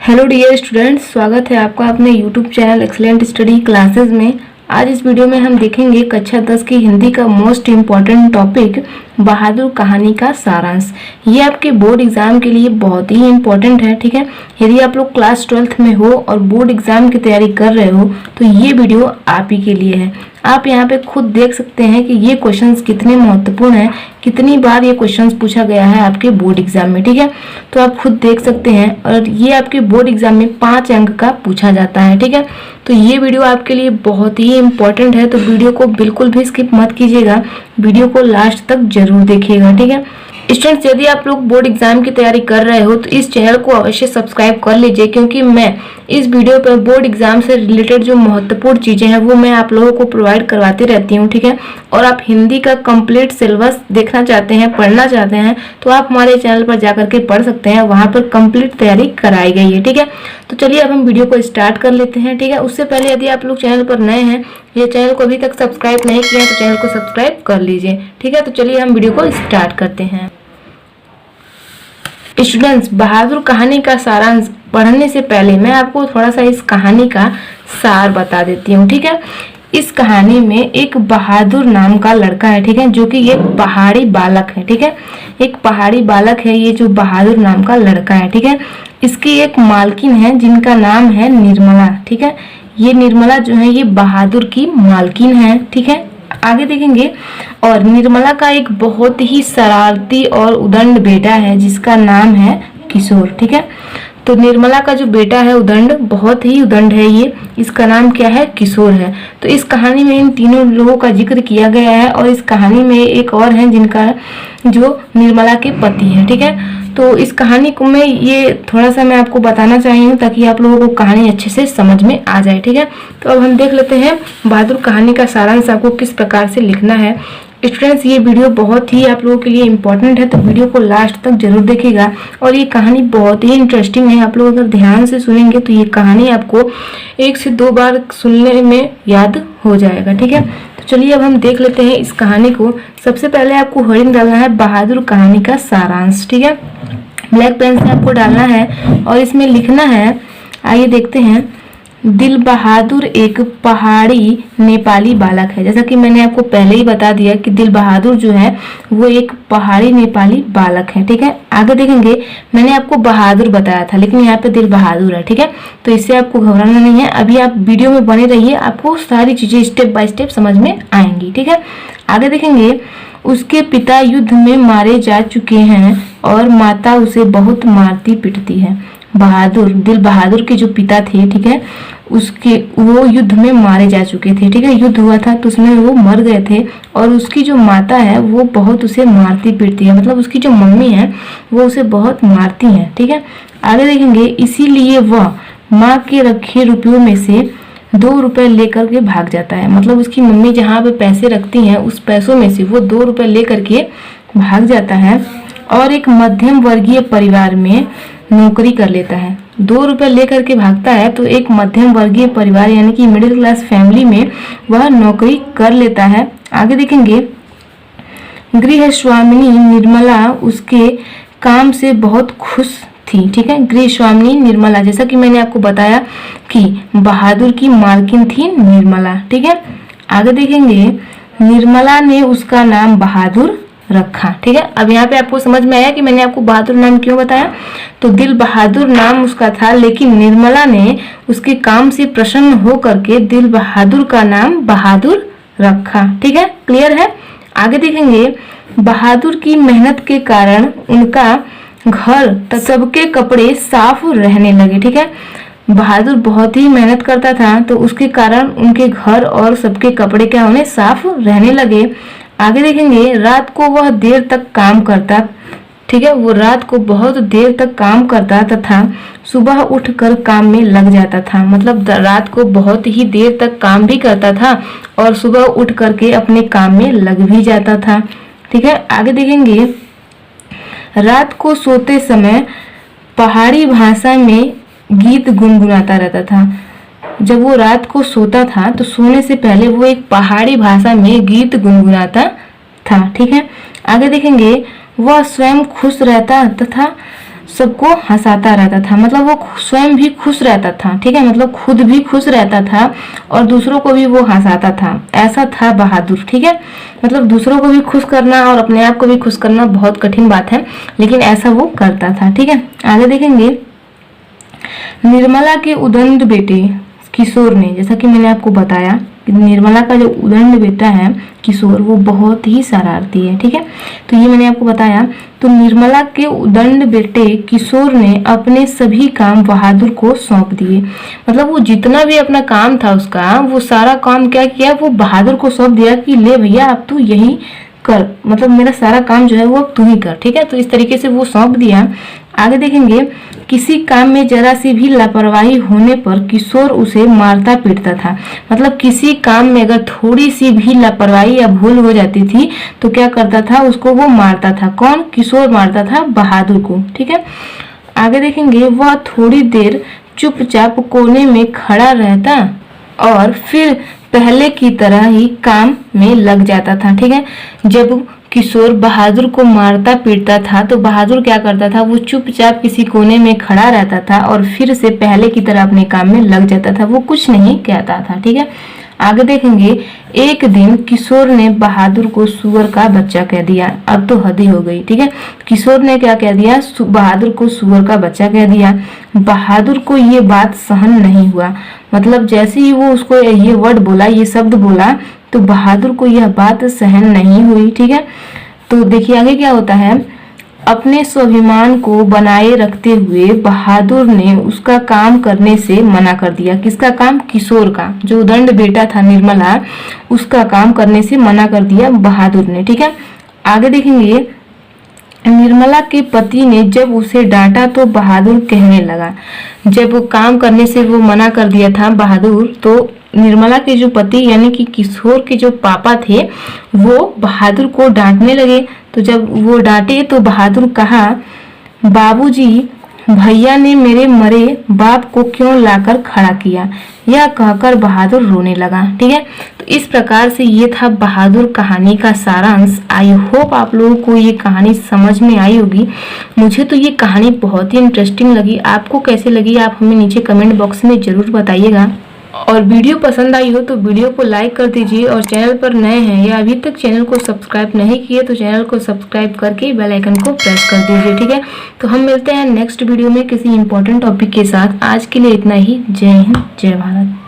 Hello dear students, स्वागत है आपका अपने YouTube channel excellent study classes में। आज इस वीडियो में हम देखेंगे कक्षा 10 की हिंदी का मोस्ट इम्पॉर्टेंट टॉपिक बहादुर कहानी का सारांश। ये आपके बोर्ड एग्जाम के लिए बहुत ही इम्पोर्टेंट है। ठीक है, यदि आप लोग क्लास 12th में हो और बोर्ड एग्जाम की तैयारी कर रहे हो तो ये वीडियो आप ही के लिए है। आप यहाँ पे खुद देख सकते हैं कि ये क्वेश्चंस कितने महत्वपूर्ण हैं, कितनी बार ये क्वेश्चंस पूछा गया है आपके बोर्ड एग्जाम में। ठीक है, तो आप खुद देख सकते हैं और ये आपके बोर्ड एग्जाम में 5 अंक का पूछा जाता है। ठीक है, तो ये वीडियो आपके लिए बहुत ही इम्पोर्टेंट है, तो वीडियो को बिल्कुल भी स्किप मत कीजिएगा, वीडियो को लास्ट तक जरूर देखिएगा। ठीक है स्टूडेंट्स, यदि आप लोग बोर्ड एग्जाम की तैयारी कर रहे हो तो इस चैनल को अवश्य सब्सक्राइब कर लीजिए, क्योंकि मैं इस वीडियो पर बोर्ड एग्जाम से रिलेटेड जो महत्वपूर्ण चीजें हैं वो मैं आप लोगों को प्रोवाइड करवाती रहती हूँ। ठीक है, और आप हिंदी का कंप्लीट सिलेबस देखना चाहते हैं, पढ़ना चाहते हैं तो आप हमारे चैनल पर जाकर के पढ़ सकते हैं, वहां पर कंप्लीट तैयारी कराई गई है। ठीक है, तो चलिए अब हम वीडियो को स्टार्ट कर लेते हैं। ठीक है, उससे पहले यदि आप लोग चैनल पर नए हैं, ये चैनल को अभी तक सब्सक्राइब नहीं किया तो चैनल को सब्सक्राइब कर लीजिए। ठीक है, तो चलिए हम वीडियो को स्टार्ट करते हैं। स्टूडेंट्स, बहादुर कहानी का सारांश पढ़ने से पहले मैं आपको थोड़ा सा इस कहानी का सार बता देती हूँ। ठीक है, इस कहानी में एक बहादुर नाम का लड़का है। ठीक है, जो कि एक पहाड़ी बालक है। ठीक है, एक पहाड़ी बालक है ये जो बहादुर नाम का लड़का है। ठीक है, इसकी एक मालकिन है जिनका नाम है निर्मला। ठीक है, ये निर्मला जो है ये बहादुर की मालकिन है। ठीक है, आगे देखेंगे। और निर्मला का एक बहुत ही शरारती और उदंड बेटा है जिसका नाम है किशोर। ठीक है, तो निर्मला का जो बेटा है उदंड, बहुत ही उदंड है ये, इसका नाम क्या है, किशोर है। तो इस कहानी में इन तीनों लोगों का जिक्र किया गया है और इस कहानी में एक और है जिनका जो निर्मला के पति है। ठीक है, तो इस कहानी को मैं ये थोड़ा सा मैं आपको बताना चाही हूँ ताकि आप लोगों को कहानी अच्छे से समझ में आ जाए। ठीक है, तो अब हम देख लेते हैं बहादुर कहानी का सारांश आपको किस प्रकार से लिखना है। स्टूडेंट्स, ये वीडियो बहुत ही आप लोगों के लिए इम्पोर्टेंट है, तो वीडियो को लास्ट तक जरूर देखिएगा। और ये कहानी बहुत ही इंटरेस्टिंग है, आप लोग अगर ध्यान से सुनेंगे तो ये कहानी आपको 1 से 2 बार सुनने में याद हो जाएगा। ठीक है, तो चलिए अब हम देख लेते हैं इस कहानी को। सबसे पहले आपको हेडिंग डालना है बहादुर कहानी का सारांश। ठीक है, ब्लैक पेन से आपको डालना है और इसमें लिखना है, आइए देखते हैं। दिल बहादुर एक पहाड़ी नेपाली बालक है। जैसा कि मैंने आपको पहले ही बता दिया कि दिल बहादुर जो है वो एक पहाड़ी नेपाली बालक है। ठीक है, आगे देखेंगे। मैंने आपको बहादुर बताया था लेकिन यहाँ पे दिल बहादुर है। ठीक है, तो इससे आपको घबराना नहीं है, अभी आप वीडियो में बने रहिए, आपको सारी चीजें स्टेप बाय स्टेप समझ में आएंगी। ठीक है, आगे देखेंगे। उसके पिता युद्ध में मारे जा चुके हैं और माता उसे बहुत मारती पिटती है। बहादुर, दिल बहादुर के जो पिता थे, ठीक है, उसके वो युद्ध में मारे जा चुके थे। ठीक है, युद्ध हुआ था तो उसमें वो मर गए थे और उसकी जो माता है वो बहुत उसे मारती पीटती है, मतलब उसकी जो मम्मी है वो उसे बहुत मारती है। ठीक है, आगे देखेंगे। इसीलिए वह माँ के रखे रुपयों में से 2 रुपए लेकर के भाग जाता है, मतलब उसकी मम्मी जहाँ पे पैसे रखती हैं उस पैसों में से वो 2 रुपए लेकर के भाग जाता है और एक मध्यम वर्गीय परिवार में नौकरी कर लेता है। 2 रुपए लेकर के भागता है तो एक मध्यम वर्गीय परिवार यानी कि मिडिल क्लास फैमिली में वह नौकरी कर लेता है। आगे देखेंगे। गृह स्वामिनी निर्मला उसके काम से बहुत खुश थी। ठीक है, गृह स्वामिनी निर्मला, जैसा कि मैंने आपको बताया कि बहादुर की मालकिन थी निर्मला। ठीक है, आगे देखेंगे। निर्मला ने उसका नाम बहादुर रखा। ठीक है, अब यहाँ पे आपको समझ में आया कि मैंने आपको बहादुर नाम क्यों बताया। तो दिल बहादुर नाम उसका था लेकिन निर्मला ने उसके काम से प्रसन्न हो करके दिल बहादुर का नाम बहादुर रखा। ठीक है, क्लियर है। आगे देखेंगे। बहादुर की मेहनत के कारण उनका घर सबके कपड़े साफ रहने लगे। ठीक है, बहादुर बहुत ही मेहनत करता था तो उसके कारण उनके घर और सबके कपड़े क्या होने, साफ रहने लगे। आगे देखेंगे। रात को वह देर तक काम करता। ठीक है, वो रात को बहुत देर तक काम करता तथा सुबह उठकर काम में लग जाता था, मतलब रात को बहुत ही देर तक काम भी करता था और सुबह उठ करके अपने काम में लग भी जाता था। ठीक है, आगे देखेंगे। रात को सोते समय पहाड़ी भाषा में गीत गुनगुनाता रहता था। जब वो रात को सोता था तो सोने से पहले वो एक पहाड़ी भाषा में गीत गुनगुनाता था। ठीक है, आगे देखेंगे। वह स्वयं खुश रहता तथा सबको हंसाता रहता था, मतलब वो स्वयं भी खुश रहता था, ठीक है, मतलब खुद भी खुश रहता था और दूसरों को भी वो हंसाता था। ऐसा था बहादुर, ठीक है, मतलब दूसरों को भी खुश करना और अपने आप को भी खुश करना बहुत कठिन बात है, लेकिन ऐसा वो करता था, ठीक है। आगे देखेंगे, निर्मला के उदंड बेटे किशोर ने, जैसा कि मैंने आपको बताया कि निर्मला का जो उदंड बेटा है किशोर, वो बहुत ही शरारती है, ठीक है, तो ये मैंने आपको बताया। तो निर्मला के उदंड बेटे किशोर ने अपने सभी काम बहादुर को सौंप दिए, मतलब वो जितना भी अपना काम था उसका, वो सारा काम क्या किया, वो बहादुर को सौंप दिया कि ले भैया अब तू यही कर, मतलब मेरा सारा काम जो है वो अब तू ही कर, ठीक है, तो इस तरीके से वो सौंप दिया। आगे देखेंगे, किसी काम में जरा सी भी लापरवाही होने पर किशोर उसे मारता पीटता था, मतलब किसी काम में अगर थोड़ी सी भी लापरवाही या भूल हो जाती थी तो क्या करता था, उसको वो मारता था। कौन? किशोर मारता था बहादुर को, ठीक है। आगे देखेंगे, वह थोड़ी देर चुपचाप कोने में खड़ा रहता और फिर पहले की तरह ही काम में लग जाता था, ठीक है। जब किशोर बहादुर को मारता पीटता था तो बहादुर क्या करता था, वो चुपचाप किसी कोने में खड़ा रहता था और फिर से पहले की तरह अपने काम में लग जाता था, वो कुछ नहीं कहता था, ठीक है। आगे देखेंगे, एक दिन किशोर ने बहादुर को सुअर का बच्चा कह दिया। अब तो हद ही हो गई, ठीक है। किशोर ने क्या कह दिया, बहादुर को सुअर का बच्चा कह दिया। बहादुर को ये बात सहन नहीं हुआ, मतलब जैसे ही वो उसको ये वर्ड बोला, ये शब्द बोला, तो बहादुर को यह बात सहन नहीं हुई, ठीक है। तो देखिए आगे क्या होता है, अपने स्वाभिमान को बनाए रखते हुए बहादुर ने उसका काम करने से मना कर दिया। किसका काम? किशोर का, जो उदंड बेटा था निर्मला, उसका काम करने से मना कर दिया बहादुर ने, ठीक है। आगे देखेंगे, निर्मला के पति ने जब उसे डांटा तो बहादुर कहने लगा, जब काम करने से वो मना कर दिया था बहादुर, तो निर्मला के जो पति यानी कि किशोर के जो पापा थे वो बहादुर को डांटने लगे। तो जब वो डांटे तो बहादुर कहा, बाबूजी, भैया ने मेरे मरे बाप को क्यों लाकर खड़ा किया? यह कहकर बहादुर रोने लगा, ठीक है। तो इस प्रकार से ये था बहादुर कहानी का सारांश। आई होप आप लोगों को ये कहानी समझ में आई होगी। मुझे तो ये कहानी बहुत ही इंटरेस्टिंग लगी। आपको कैसे लगी आप हमें नीचे कमेंट बॉक्स में जरूर बताइएगा। और वीडियो पसंद आई हो तो वीडियो को लाइक कर दीजिए, और चैनल पर नए हैं या अभी तक चैनल को सब्सक्राइब नहीं किए तो चैनल को सब्सक्राइब करके बेल आइकन को प्रेस कर दीजिए, ठीक है। तो हम मिलते हैं नेक्स्ट वीडियो में किसी इंपॉर्टेंट टॉपिक के साथ। आज के लिए इतना ही। जय हिंद, जय भारत।